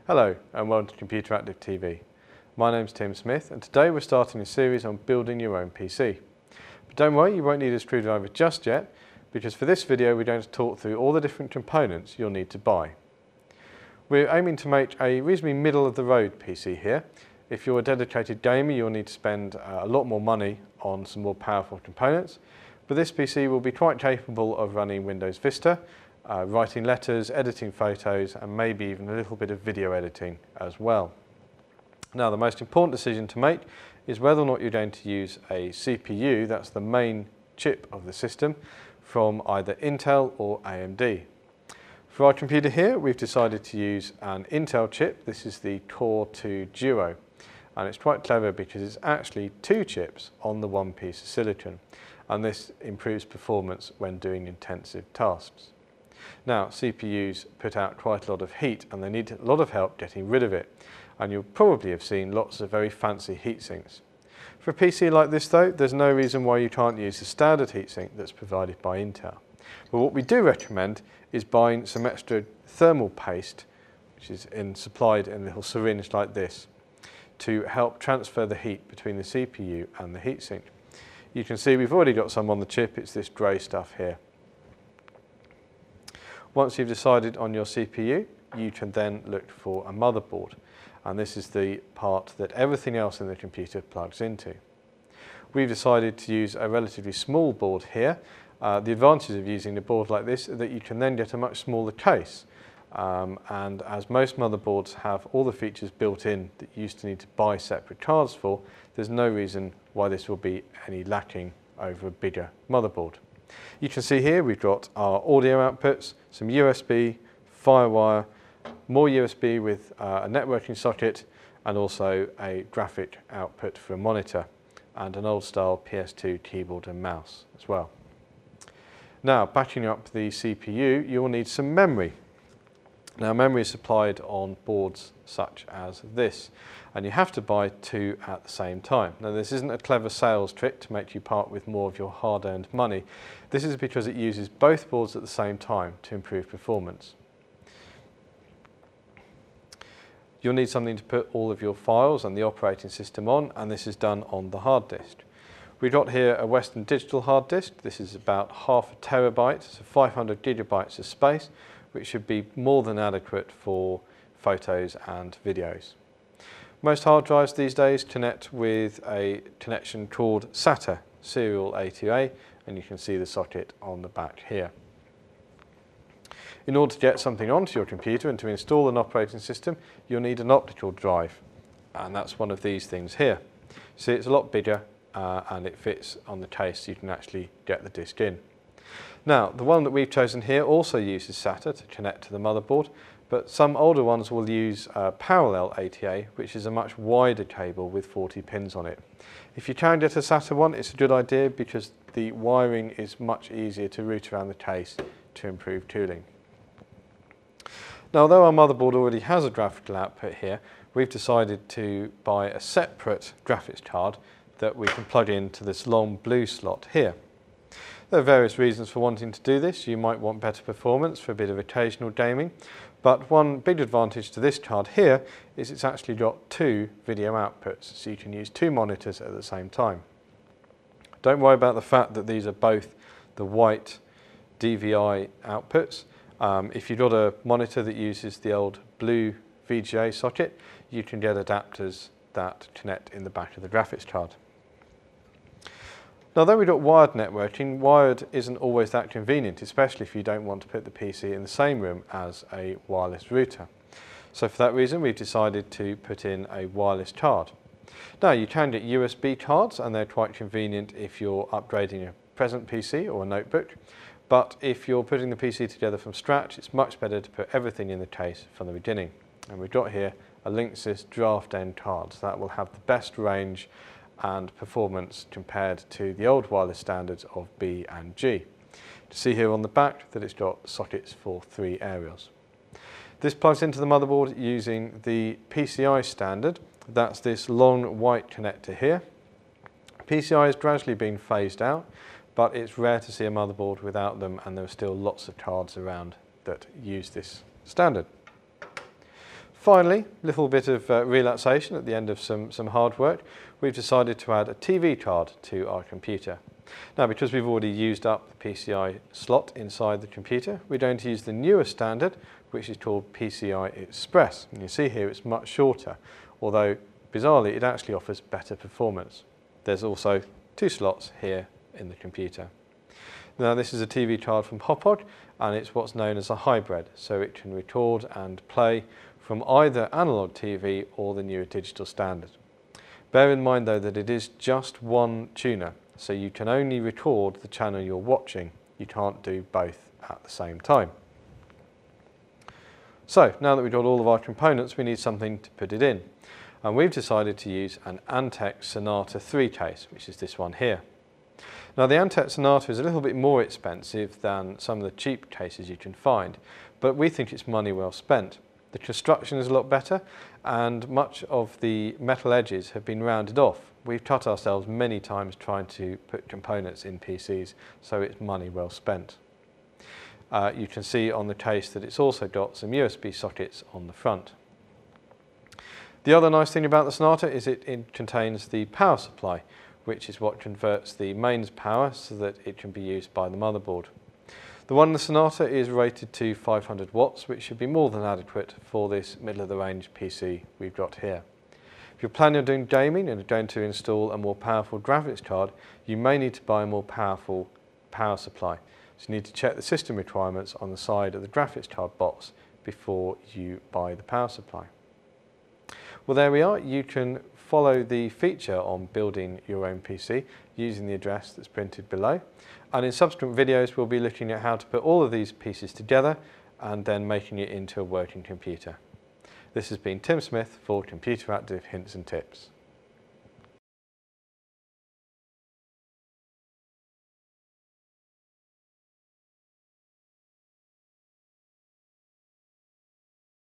Hello and welcome to Computeractive TV. My name's Tim Smith and today we're starting a series on building your own PC. But don't worry, you won't need a screwdriver just yet, because for this video we're going to talk through all the different components you'll need to buy. We're aiming to make a reasonably middle of the road PC here. If you're a dedicated gamer, you'll need to spend a lot more money on some more powerful components, but this PC will be quite capable of running Windows Vista, writing letters, editing photos, and maybe even a little bit of video editing as well. Now, the most important decision to make is whether or not you're going to use a CPU, that's the main chip of the system, from either Intel or AMD. For our computer here, we've decided to use an Intel chip. This is the Core 2 Duo, and it's quite clever because it's actually two chips on the one piece of silicon, and this improves performance when doing intensive tasks. Now, CPUs put out quite a lot of heat and they need a lot of help getting rid of it, and you'll probably have seen lots of very fancy heatsinks. For a PC like this though, there's no reason why you can't use the standard heatsink that's provided by Intel. But what we do recommend is buying some extra thermal paste, which is supplied in a little syringe like this, to help transfer the heat between the CPU and the heatsink. You can see we've already got some on the chip, it's this grey stuff here. Once you've decided on your CPU, you can then look for a motherboard, and this is the part that everything else in the computer plugs into. We've decided to use a relatively small board here. The advantage of using a board like this is that you can then get a much smaller case, and as most motherboards have all the features built in that you used to need to buy separate cards for, there's no reason why this will be any lacking over a bigger motherboard. You can see here we've got our audio outputs, some USB, FireWire, more USB with a networking socket, and also a graphic output for a monitor, and an old style PS2 keyboard and mouse as well. Now, backing up the CPU, you will need some memory. Now, memory is supplied on boards such as this, and you have to buy two at the same time. Now, this isn't a clever sales trick to make you part with more of your hard-earned money. This is because it uses both boards at the same time to improve performance. You'll need something to put all of your files and the operating system on, and this is done on the hard disk. We've got here a Western Digital hard disk. This is about half a terabyte, so 500 gigabytes of space, which should be more than adequate for photos and videos. Most hard drives these days connect with a connection called SATA, serial A2A, and you can see the socket on the back here. In order to get something onto your computer and to install an operating system, you'll need an optical drive, and that's one of these things here. See, it's a lot bigger and it fits on the case so you can actually get the disk in. Now, the one that we've chosen here also uses SATA to connect to the motherboard, but some older ones will use parallel ATA, which is a much wider cable with 40 pins on it. If you can get a SATA one, it's a good idea because the wiring is much easier to route around the case to improve cooling. Now, although our motherboard already has a graphical output here, we've decided to buy a separate graphics card that we can plug into this long blue slot here. There are various reasons for wanting to do this. You might want better performance for a bit of occasional gaming, but one big advantage to this card here is it's actually got two video outputs, so you can use two monitors at the same time. Don't worry about the fact that these are both the white DVI outputs. If you've got a monitor that uses the old blue VGA socket, you can get adapters that connect in the back of the graphics card. Now, though we've got wired networking, wired isn't always that convenient, especially if you don't want to put the PC in the same room as a wireless router. So for that reason, we've decided to put in a wireless card. Now, you can get USB cards, and they're quite convenient if you're upgrading a present PC or a notebook. But if you're putting the PC together from scratch, it's much better to put everything in the case from the beginning. And we've got here a Linksys Draft N card. So that will have the best range and performance compared to the old wireless standards of B and G. You see here on the back that it's got sockets for 3 areas. This plugs into the motherboard using the PCI standard. That's this long white connector here. PCI is gradually being phased out, but it's rare to see a motherboard without them, and there are still lots of cards around that use this standard. Finally, a little bit of relaxation at the end of some hard work. We've decided to add a TV card to our computer. Now, because we've already used up the PCI slot inside the computer, we're going to use the newer standard, which is called PCI Express. And you see here it's much shorter, although bizarrely it actually offers better performance. There's also 2 slots here in the computer. Now, this is a TV card from Hauppauge, and it's what's known as a hybrid, so it can record and play from either analog TV or the newer digital standard. Bear in mind though that it is just one tuner, so you can only record the channel you're watching. You can't do both at the same time. So now that we've got all of our components, we need something to put it in. And we've decided to use an Antec Sonata 3 case, which is this one here. Now, the Antec Sonata is a little bit more expensive than some of the cheap cases you can find, but we think it's money well spent. The construction is a lot better, and much of the metal edges have been rounded off. We've cut ourselves many times trying to put components in PCs, so it's money well spent. You can see on the case that it's also got some USB sockets on the front. The other nice thing about the Sonata is it contains the power supply, which is what converts the mains power so that it can be used by the motherboard. The one in the Sonata is rated to 500 watts, which should be more than adequate for this middle-of-the-range PC we've got here. If you're planning on doing gaming and are going to install a more powerful graphics card, you may need to buy a more powerful power supply. So you need to check the system requirements on the side of the graphics card box before you buy the power supply. Well, there we are. You can follow the feature on building your own PC using the address that's printed below. And in subsequent videos, we'll be looking at how to put all of these pieces together and then making it into a working computer. This has been Tim Smith for Computeractive Hints and Tips.